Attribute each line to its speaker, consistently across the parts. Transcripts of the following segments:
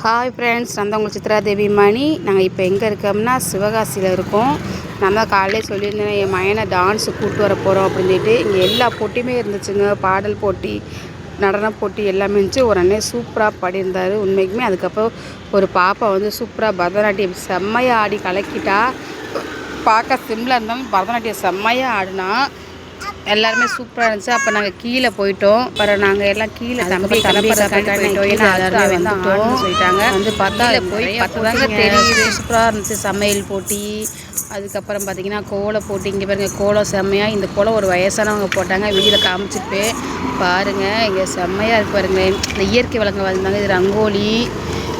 Speaker 1: Hi friends, நான் தான் உங்கள் சித்ரா தேவி மணி. நாங்கள் இப்போ எங்கே இருக்கோம்னா சிவகாசியில் இருக்கோம். நான் தான் காலையிலே சொல்லியிருந்தேன் என் மயனை டான்ஸு கூப்பிட்டு வர போகிறோம் அப்படின்னு சொல்லிட்டு. இங்கே எல்லா போட்டியுமே இருந்துச்சுங்க. பாடல் போட்டி, நடன போட்டி எல்லாமே இருந்துச்சு. ஒரு அண்ணன் சூப்பராக பாடியிருந்தார் உண்மைக்குமே. அதுக்கப்புறம் ஒரு பாப்பா வந்து சூப்பராக பரதநாட்டியம் செம்மையாக ஆடி கலக்கிட்டா. பார்க்க சிம்பிளாக இருந்தாலும் பரதநாட்டியம் செம்மையாக ஆடினா. எல்லாருமே சூப்பராக இருந்துச்சு. அப்போ நாங்கள் கீழே போயிட்டோம். அப்புறம் நாங்கள் எல்லாம் கீழே தம்பி கிளம்புறதுக்காண்டி போயிட்டோம். ஏன்னா எல்லாருமே வந்துட்டோம் சொல்லிட்டாங்க. வந்து பார்த்தா போய் பார்த்தாங்க தெரியுது. சூப்பராக இருந்துச்சு சமையல் போட்டி. அதுக்கப்புறம் பார்த்திங்கன்னா கோலம் போட்டி. இங்கே பாருங்கள் கோலம் செம்மையாக. இந்த கோலம் ஒரு வயசானவங்க போட்டாங்க. வீடியோவில் காமிச்சிட்டு பாருங்கள். இங்கே செம்மையாக இருக்கு பாருங்களேன். இந்த இயற்கை வளங்கள் வந்தாங்க. இது ரங்கோலி.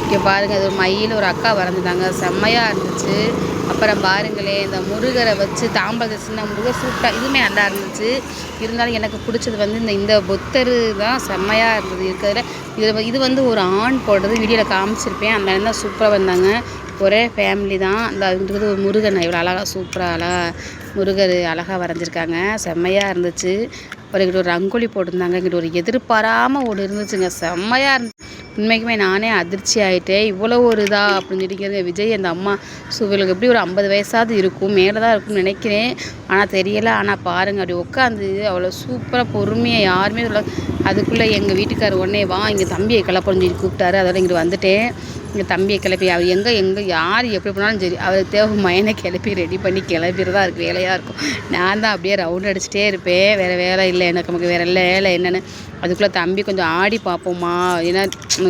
Speaker 1: இங்கே பாருங்கள், அது மயில் ஒரு அக்கா வரைஞ்சிட்டாங்க. செம்மையாக இருந்துச்சு. அப்புறம் பாருங்களேன், இந்த முருகரை வச்சு தாம்பரத்தை சின்ன முருகர் சூப்பராக இதுவுமே நல்லா இருந்துச்சு. இருந்தாலும் எனக்கு பிடிச்சது வந்து இந்த புத்தர் தான் செம்மையாக இருந்தது இருக்கிறதுல. இது வந்து ஒரு ஆண் போடுறது வீடியோவில் காமிச்சிருப்பேன். அந்த அண்ணன் தான் சூப்பராக வந்தாங்க. ஒரே ஃபேமிலி தான். அந்த அதுன்றது ஒரு முருகன் இவ்வளோ அழகாக சூப்பராக முருகர் அழகாக வரைஞ்சிருக்காங்க. செம்மையாக இருந்துச்சு. அப்புறம் இங்கிட்ட ஒரு ரங்கோலி போட்டிருந்தாங்க. இங்கிட்ட ஒரு எதிர்பாராமல் ஒன்று இருந்துச்சுங்க. செம்மையாக இருந்துச்சு. உண்மைக்குமே நானே அதிர்ச்சி ஆகிட்டேன். இவ்வளோ ஒரு அப்படின்னு சொல்லிக்கிறது. விஜய் அந்த அம்மா இவங்களுக்கு எப்படி ஒரு 50 வயசாவது இருக்கும், மேலே தான் இருக்கும்னு நினைக்கிறேன். ஆனால் தெரியலை. ஆனால் பாருங்கள், அப்படி உட்காந்து அவ்வளோ சூப்பராக பொறுமையாக யாருமே அதுக்குள்ளே எங்கள் வீட்டுக்காரர் உடனே வா இங்கே தம்பியை கிளப்பன்னு சொல்லி கூப்பிட்டாரு. அதோட இங்கிட்டு வந்துட்டேன். இங்கே தம்பியை கிளப்பி அவர் எங்கே யார் எப்படி போனாலும் சரி அவருக்கு தேவை மயனை கிளப்பி ரெடி பண்ணி கிளப்பிடுறதா இருக்குது வேலையாக இருக்கும். நான் தான் அப்படியே ரவுண்ட் அடிச்சுட்டே இருப்பேன். வேறு வேலை இல்லை எனக்கு. நமக்கு வேறு வேலை என்னென்னு அதுக்குள்ளே தம்பி கொஞ்சம் ஆடி பார்ப்போமா, ஏன்னா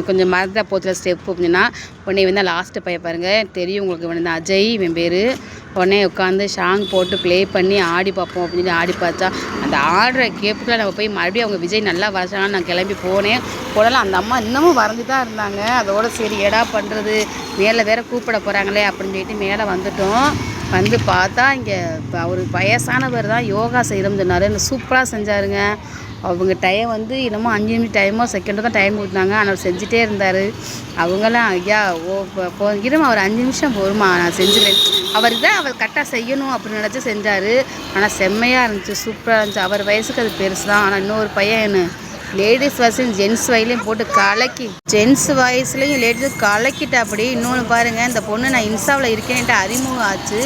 Speaker 1: கொஞ்சம் மறந்தா போத்தில் ஸ்டெப்பு அப்படின்னா உடனே வந்து லாஸ்ட்டு பையன் பாருங்கள் தெரியும் உங்களுக்கு. வந்து அஜய் இவன் பேர். உடனே உட்காந்து சாங் போட்டு ப்ளே பண்ணி ஆடி பார்ப்போம் அப்படின்னு சொல்லி ஆடி பார்த்தா அந்த ஆடுற கேப்புக்குள்ள நம்ம போய் மறுபடியும் அவங்க விஜய் நல்லா வரைச்சாங்கன்னு நான் கிளம்பி போனேன். போடலாம் அந்த அம்மா இன்னமும் வரைஞ்சி தான் இருந்தாங்க. அதோட சரி எடா பண்ணுறது, மேலே வேற கூப்பிட போகிறாங்களே அப்படின்னு சொல்லிட்டு மேலே வந்துட்டோம். வந்து பார்த்தா இங்கே ஒரு வயசானவர் தான் யோகா செய்கிறோம்னு சொன்னார். சூப்பராக செஞ்சாருங்க. அவங்க டைம் வந்து என்னமோ 5 நிமிஷம் டைமோ செகண்டோ தான் டைம் கொடுத்தாங்க. ஆனால் செஞ்சுட்டே இருந்தார். அவங்களாம் ஐயா இருமா ஒரு 5 நிமிஷம் போருமா நான் செஞ்சுக்கிறேன். அவருக்கு தான் அவர் கரெக்டாக செய்யணும் அப்படின்னு நினச்சி செஞ்சார். ஆனால் செம்மையாக இருந்துச்சு, சூப்பராக இருந்துச்சு. அவர் வயசுக்கு அது பெருசு தான். ஆனால் இன்னொரு பையன் லேடிஸ் வாய்ஸ்லையும் ஜென்ஸ் வாயிலையும் போட்டு கலக்கி, ஜென்ஸ் வாய்ஸ்லையும் லேடிஸ் கலக்கிட்டா. அப்படி இன்னொன்று பாருங்கள், இந்த பொண்ணு நான் இன்ஸ்டாவில் இருக்கேன்ட்டு அறிமுகம் ஆச்சு.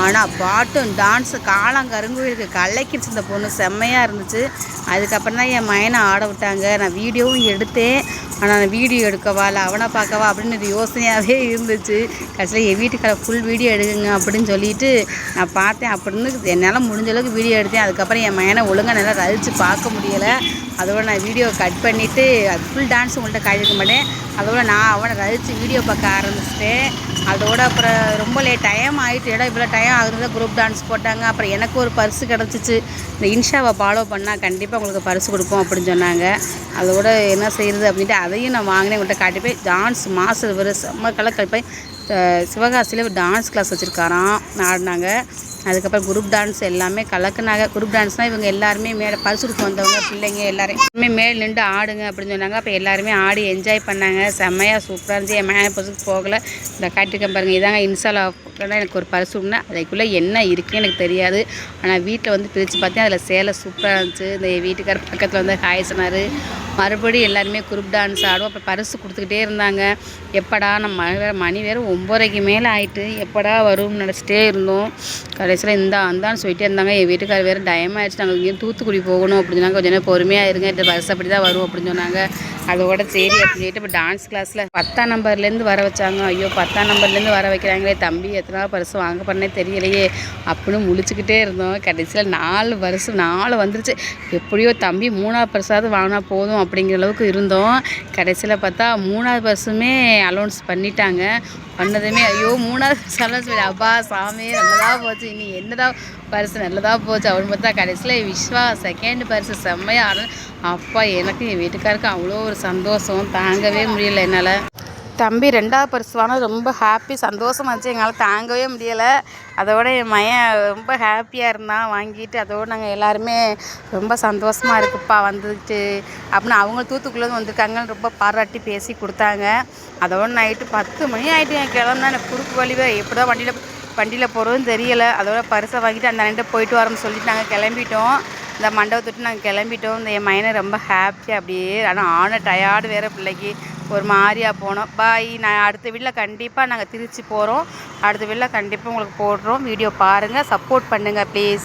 Speaker 1: ஆனால் பாட்டும் டான்ஸு காலங்கருங்குயிலுக்கு கலக்கிடுச்சு இந்த பொண்ணு. செம்மையாக இருந்துச்சு. அதுக்கப்புறம் தான் என் மயனை ஆட விட்டாங்க. நான் வீடியோவும் எடுத்தேன். ஆனால் நான் வீடியோ எடுக்கவா இல்லை அவனை பார்க்கவா அப்படின்னு யோசனையாகவே இருந்துச்சு. கடைசியில் என் வீட்டுக்கார ஃபுல் வீடியோ எடுக்குங்க அப்படின்னு சொல்லிட்டு நான் பார்த்தேன். அப்படின்னு என்னால் முடிஞ்ச அளவுக்கு வீடியோ எடுத்தேன். அதுக்கப்புறம் என் மயனை ஒழுங்காக நல்லா ரசித்து பார்க்க முடியலை. அதோட நான் வீடியோ கட் பண்ணிவிட்டு அது ஃபுல் டான்ஸ் உங்கள்கிட்ட காய்க்க மாட்டேன். அதோட நான் அவனை ரசித்து வீடியோ பார்க்க ஆரம்பிச்சிட்டேன். அதோட அப்புறம் ரொம்ப டைம் ஆகிட்டு, இடம் இவ்வளோ டைம் ஆகுறத குரூப் டான்ஸ் போட்டாங்க. அப்புறம் எனக்கு ஒரு பரிசு கிடச்சிச்சு. இந்த இன்ஷாவை ஃபாலோ பண்ணால் கண்டிப்பாக உங்களுக்கு பரிசு கொடுப்போம் அப்படின்னு சொன்னாங்க. அதோட என்ன செய்கிறது அப்படின்ட்டு அதையும் நான் வாங்கினேன். உங்கள்கிட்ட காட்டி போய் டான்ஸ் மாஸ்டர் ஒரு செம்ம கலர் போய் சிவகாசியில் டான்ஸ் கிளாஸ் வச்சுருக்காராம். ஆடினாங்க. அதுக்கப்புறம் குரூப் டான்ஸ் எல்லாமே கலக்குனாங்க. குரூப் டான்ஸ்னால் இவங்க எல்லாருமே மேலே பரிசு கொடுத்து வந்தவங்க பிள்ளைங்க எல்லாருமே மேலே நின்று ஆடுங்க அப்படின்னு சொன்னாங்க. அப்போ எல்லாருமே ஆடி என்ஜாய் பண்ணாங்க. செம்மையாக சூப்பராக இருந்துச்சு. என் மேலே பரிசுக்கு போகலை. இந்த காட்டிருக்கேன் பாருங்கள். இதாங்க இன்ஸ்டாவில் எனக்கு ஒரு பரிசு உண்டு. அதுக்குள்ளே என்ன இருக்குன்னு எனக்கு தெரியாது. ஆனால் வீட்டில் வந்து பிரித்து பார்த்தேன். அதில் சேலை சூப்பராக இருந்துச்சு. இந்த வீட்டுக்கார பக்கத்தில் வந்து ஹாய் சொன்னார். மறுபடியும் எல்லாருமே குரூப் டான்ஸ் ஆடுவோம். அப்புறம் பரிசு கொடுத்துக்கிட்டே இருந்தாங்க. எப்படா நம்ம மணி வேறு 9:30 மேலே ஆகிட்டு எப்படா வரும்னு நினச்சிட்டே இருந்தோம். கடைசியில் அந்தான்னு சொல்லிட்டே இருந்தாங்க. என் வீட்டுக்கார் வேறு டைம் ஆகிடுச்சு, நாங்கள் இங்கேயும் தூத்துக்குடி போகணும் அப்படின்னு சொன்னாங்க. கொஞ்சம் நேரம் பொறுமையாக இருங்க, இந்த பரிசு அப்படி தான் வரும் அப்படின்னு சொன்னாங்க. அதோட சரி அப்படின்னு சொல்லிட்டு இப்போ டான்ஸ் கிளாஸில் 10ஆம் நம்பர்லேருந்து வர வச்சாங்க. ஐயோ 10ஆம் நம்பர்லேருந்து வர வைக்கிறாங்களே, தம்பி எத்தனை பரிசு வாங்க பண்ணே தெரியலையே அப்படின்னு முழிச்சுக்கிட்டே இருந்தோம். கடைசியில் 4 பரிசு 4 வந்துருச்சு. எப்படியோ தம்பி 3ஆவது பரிசாவது வாங்கினா போதும் அப்படிங்கிற அளவுக்கு இருந்தோம். கடைசியில் பார்த்தா 3ஆவது பரிசுமே அலௌன்ஸ் பண்ணிட்டாங்க. பண்ணதுமே ஐயோ 3ஆவது பரிசு அலௌன்ஸ் பண்ணி அப்பா சாமி நல்லதாக போச்சு, இனி என்னதான் பரிசு நல்லதாக போச்சு அப்படின்னு பார்த்தா கடைசியில் விஸ்வா செகண்ட் பரிசு செம்மையாக. அப்பா எனக்கு என் வீட்டுக்காருக்கு அவ்வளோ ஒரு சந்தோஷம், தாங்கவே முடியலை என்னால். தம்பி 2ஆவது பரிசு வாங்கினா ரொம்ப ஹாப்பி, சந்தோஷமாக இருந்துச்சு. எங்களால் தாங்கவே முடியலை. அதோட என் மயன் ரொம்ப ஹாப்பியாக இருந்தான் வாங்கிட்டு. அதோடு நாங்கள் எல்லாருமே ரொம்ப சந்தோஷமாக இருக்குப்பா வந்துட்டு அப்படின்னு அவங்க தூத்துக்குள்ளேருந்து வந்திருக்காங்கன்னு ரொம்ப பாராட்டி பேசி கொடுத்தாங்க. அதோட நைட்டு 10 மணி ஆகிட்டு என் கிளம்புனா எனக்கு குறுக்கு வழிவே எப்படி தான் வண்டியில் போகிறதுன்னு தெரியலை. அதோட பரிசை வாங்கிட்டு அந்த அண்ணன்ட்ட போயிட்டு வரோம்னு சொல்லிட்டு நாங்கள் கிளம்பிட்டோம். இந்த மண்டபத்துட்டு நாங்கள் கிளம்பிட்டோம். இந்த என் மயனை ரொம்ப ஹாப்பியாக அப்படியே. ஆனால் டயர்டு வேறு பிள்ளைக்கு ஒரு மாதிரியா போனோம். பாய். நான் அடுத்த வீடியோவில் கண்டிப்பாக நாங்கள் திருச்சி போகிறோம். அடுத்த வீடியோவில் கண்டிப்பாக உங்களுக்கு போடுறோம். வீடியோ பாருங்கள், சப்போர்ட் பண்ணுங்கள் ப்ளீஸ்.